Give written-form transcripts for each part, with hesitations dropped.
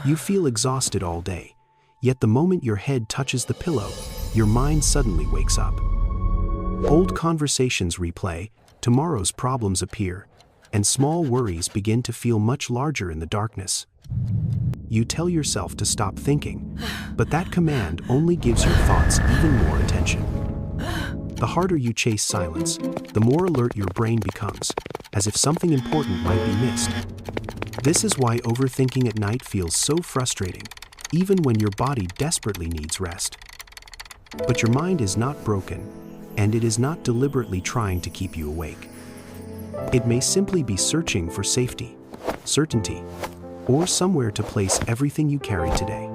You feel exhausted all day, yet the moment your head touches the pillow, your mind suddenly wakes up. Old conversations replay, tomorrow's problems appear, and small worries begin to feel much larger in the darkness. You tell yourself to stop thinking, but that command only gives your thoughts even more attention. The harder you chase silence, the more alert your brain becomes, as if something important might be missed. This is why overthinking at night feels so frustrating, even when your body desperately needs rest. But your mind is not broken, and it is not deliberately trying to keep you awake. It may simply be searching for safety, certainty, or somewhere to place everything you carry today.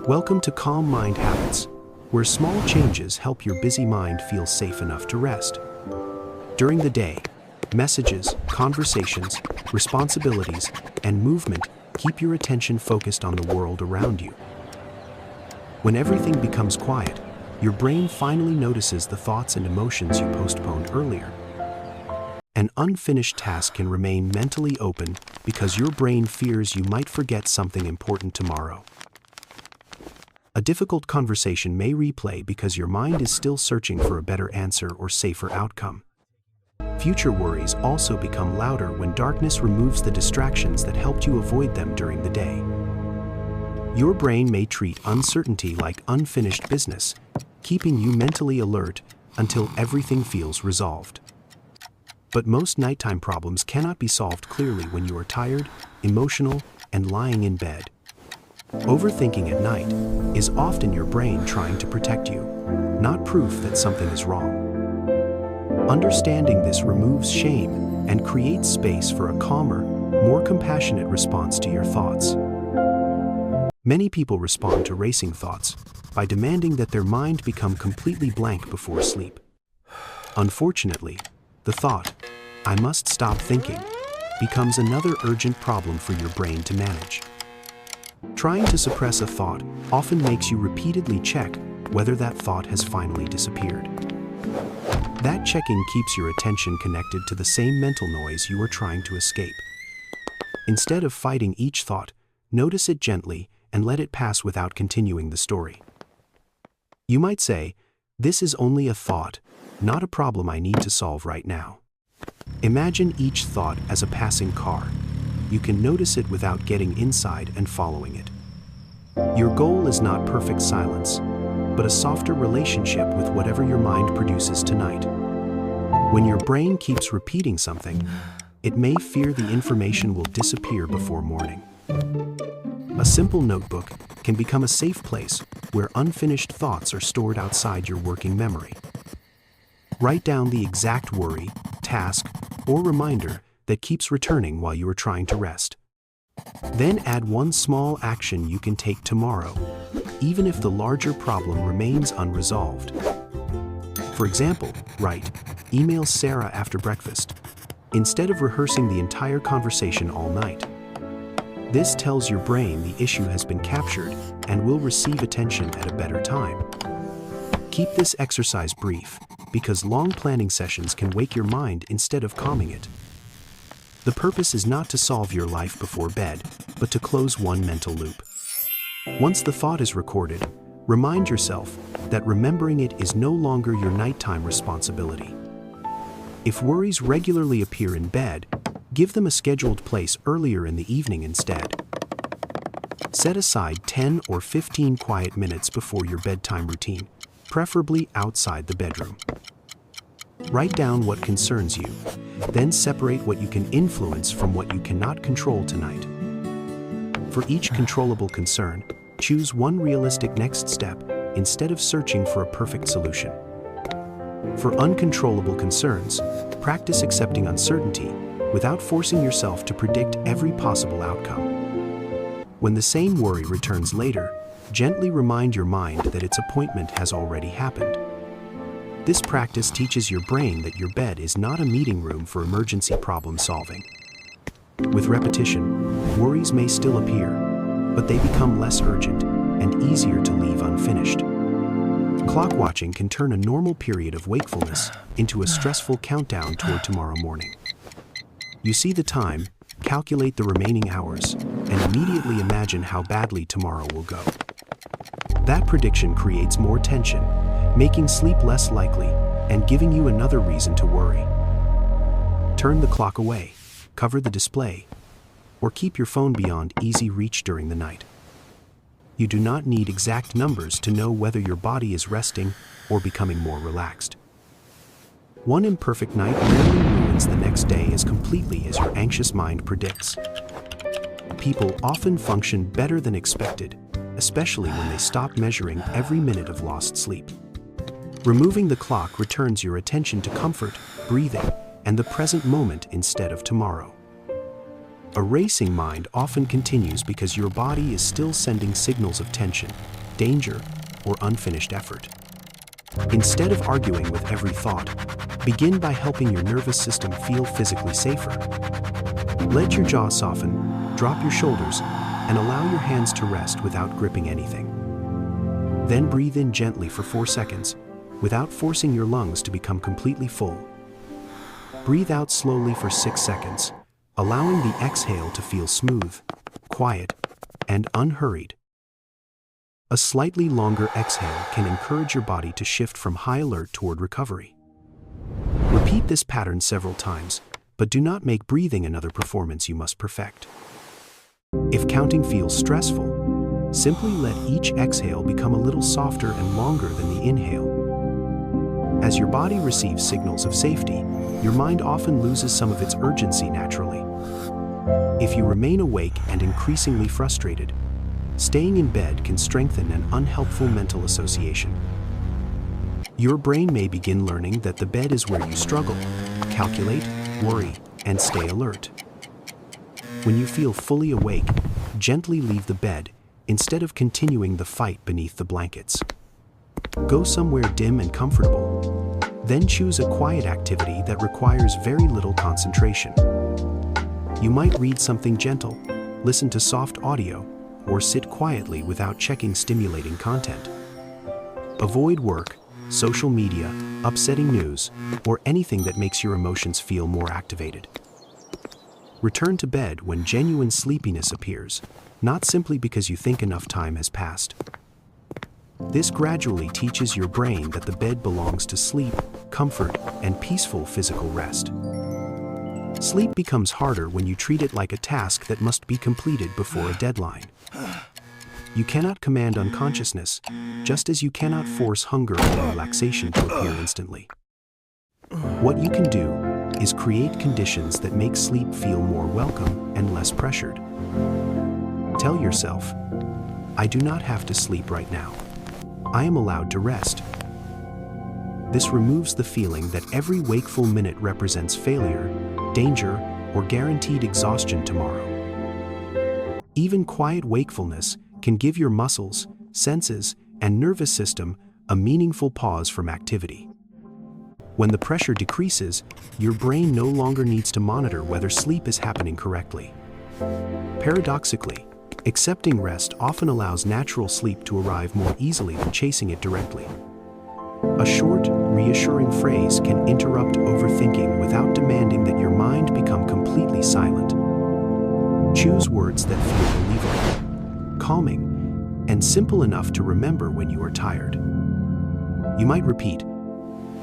Welcome to Calm Mind Habits, where small changes help your busy mind feel safe enough to rest. During the day, messages, conversations, responsibilities, and movement keep your attention focused on the world around you. When everything becomes quiet, your brain finally notices the thoughts and emotions you postponed earlier. An unfinished task can remain mentally open because your brain fears you might forget something important tomorrow. A difficult conversation may replay because your mind is still searching for a better answer or safer outcome. Future worries also become louder when darkness removes the distractions that helped you avoid them during the day. Your brain may treat uncertainty like unfinished business, keeping you mentally alert until everything feels resolved. But most nighttime problems cannot be solved clearly when you are tired, emotional, and lying in bed. Overthinking at night is often your brain trying to protect you, not proof that something is wrong. Understanding this removes shame and creates space for a calmer, more compassionate response to your thoughts. Many people respond to racing thoughts by demanding that their mind become completely blank before sleep. Unfortunately, the thought, "I must stop thinking," becomes another urgent problem for your brain to manage. Trying to suppress a thought often makes you repeatedly check whether that thought has finally disappeared. That checking keeps your attention connected to the same mental noise you are trying to escape. Instead of fighting each thought, notice it gently and let it pass without continuing the story. You might say, "This is only a thought, not a problem I need to solve right now." Imagine each thought as a passing car. You can notice it without getting inside and following it. Your goal is not perfect silence, but a softer relationship with whatever your mind produces tonight. When your brain keeps repeating something, it may fear the information will disappear before morning. A simple notebook can become a safe place where unfinished thoughts are stored outside your working memory. Write down the exact worry, task, or reminder that keeps returning while you are trying to rest. Then add one small action you can take tomorrow, even if the larger problem remains unresolved. For example, write, "Email Sarah after breakfast," instead of rehearsing the entire conversation all night. This tells your brain the issue has been captured and will receive attention at a better time. Keep this exercise brief, because long planning sessions can wake your mind instead of calming it. The purpose is not to solve your life before bed, but to close one mental loop. Once the thought is recorded, remind yourself that remembering it is no longer your nighttime responsibility. If worries regularly appear in bed, give them a scheduled place earlier in the evening instead. Set aside 10 or 15 quiet minutes before your bedtime routine, preferably outside the bedroom. Write down what concerns you, then separate what you can influence from what you cannot control tonight. For each controllable concern, choose one realistic next step instead of searching for a perfect solution. For uncontrollable concerns, practice accepting uncertainty without forcing yourself to predict every possible outcome. When the same worry returns later, gently remind your mind that its appointment has already happened. This practice teaches your brain that your bed is not a meeting room for emergency problem solving. With repetition, worries may still appear, but they become less urgent and easier to leave unfinished. Clock watching can turn a normal period of wakefulness into a stressful countdown toward tomorrow morning. You see the time, calculate the remaining hours, and immediately imagine how badly tomorrow will go. That prediction creates more tension, making sleep less likely and giving you another reason to worry. Turn the clock away, cover the display, or keep your phone beyond easy reach during the night. You do not need exact numbers to know whether your body is resting or becoming more relaxed. One imperfect night rarely ruins the next day as completely as your anxious mind predicts. People often function better than expected, especially when they stop measuring every minute of lost sleep. Removing the clock returns your attention to comfort, breathing, and the present moment instead of tomorrow. A racing mind often continues because your body is still sending signals of tension, danger, or unfinished effort. Instead of arguing with every thought, begin by helping your nervous system feel physically safer. Let your jaw soften, drop your shoulders, and allow your hands to rest without gripping anything. Then breathe in gently for 4 seconds, without forcing your lungs to become completely full. Breathe out slowly for 6 seconds, allowing the exhale to feel smooth, quiet, and unhurried. A slightly longer exhale can encourage your body to shift from high alert toward recovery. Repeat this pattern several times, but do not make breathing another performance you must perfect. If counting feels stressful, simply let each exhale become a little softer and longer than the inhale. As your body receives signals of safety, your mind often loses some of its urgency naturally. If you remain awake and increasingly frustrated, staying in bed can strengthen an unhelpful mental association. Your brain may begin learning that the bed is where you struggle, calculate, worry, and stay alert. When you feel fully awake, gently leave the bed instead of continuing the fight beneath the blankets. Go somewhere dim and comfortable. Then choose a quiet activity that requires very little concentration. You might read something gentle, listen to soft audio, or sit quietly without checking stimulating content. Avoid work, social media, upsetting news, or anything that makes your emotions feel more activated. Return to bed when genuine sleepiness appears, not simply because you think enough time has passed. This gradually teaches your brain that the bed belongs to sleep, comfort, and peaceful physical rest. Sleep becomes harder when you treat it like a task that must be completed before a deadline. You cannot command unconsciousness, just as you cannot force hunger or relaxation to appear instantly. What you can do is create conditions that make sleep feel more welcome and less pressured. Tell yourself, I do not have to sleep right now. I am allowed to rest. This removes the feeling that every wakeful minute represents failure, danger, or guaranteed exhaustion tomorrow. Even quiet wakefulness can give your muscles, senses, and nervous system a meaningful pause from activity. When the pressure decreases, your brain no longer needs to monitor whether sleep is happening correctly. Paradoxically, accepting rest often allows natural sleep to arrive more easily than chasing it directly. A short, reassuring phrase can interrupt overthinking without demanding that your mind become completely silent. Choose words that feel believable, calming, and simple enough to remember when you are tired. You might repeat,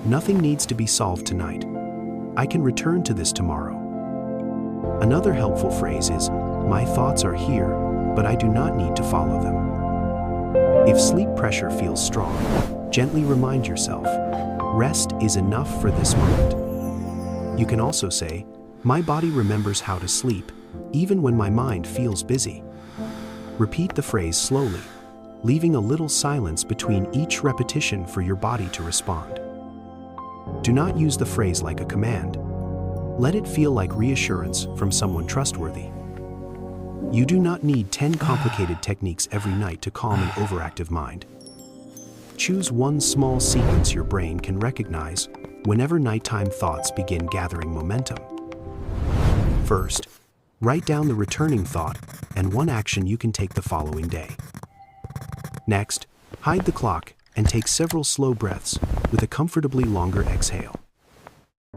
"Nothing needs to be solved tonight. I can return to this tomorrow." Another helpful phrase is, "My thoughts are here, but I do not need to follow them." If sleep pressure feels strong, gently remind yourself, "Rest is enough for this moment." You can also say, "My body remembers how to sleep, even when my mind feels busy." Repeat the phrase slowly, leaving a little silence between each repetition for your body to respond. Do not use the phrase like a command. Let it feel like reassurance from someone trustworthy. You do not need 10 complicated techniques every night to calm an overactive mind. Choose one small sequence your brain can recognize whenever nighttime thoughts begin gathering momentum. First, write down the returning thought and one action you can take the following day. Next, hide the clock and take several slow breaths with a comfortably longer exhale.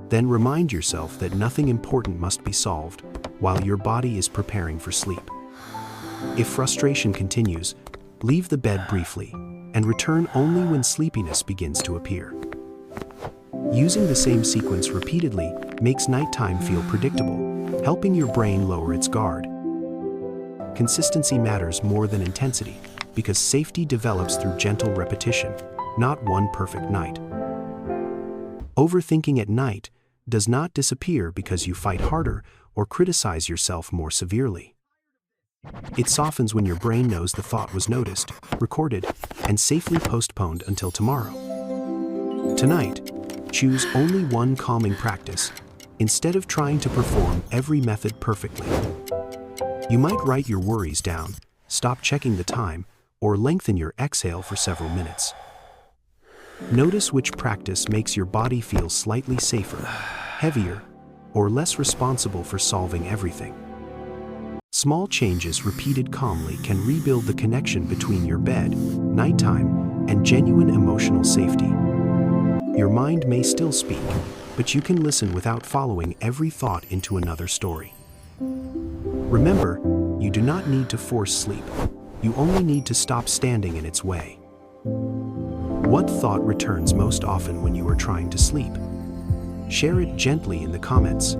Then remind yourself that nothing important must be solved, while your body is preparing for sleep. If frustration continues, leave the bed briefly and return only when sleepiness begins to appear. Using the same sequence repeatedly makes nighttime feel predictable, helping your brain lower its guard. Consistency matters more than intensity, because safety develops through gentle repetition, not one perfect night. Overthinking at night does not disappear because you fight harder or criticize yourself more severely. It softens when your brain knows the thought was noticed, recorded, and safely postponed until tomorrow. Tonight, choose only one calming practice, instead of trying to perform every method perfectly. You might write your worries down, stop checking the time, or lengthen your exhale for several minutes. Notice which practice makes your body feel slightly safer, heavier, or less responsible for solving everything. Small changes repeated calmly can rebuild the connection between your bed, nighttime, and genuine emotional safety. Your mind may still speak, but you can listen without following every thought into another story. Remember, you do not need to force sleep. You only need to stop standing in its way. What thought returns most often when you are trying to sleep? Share it gently in the comments.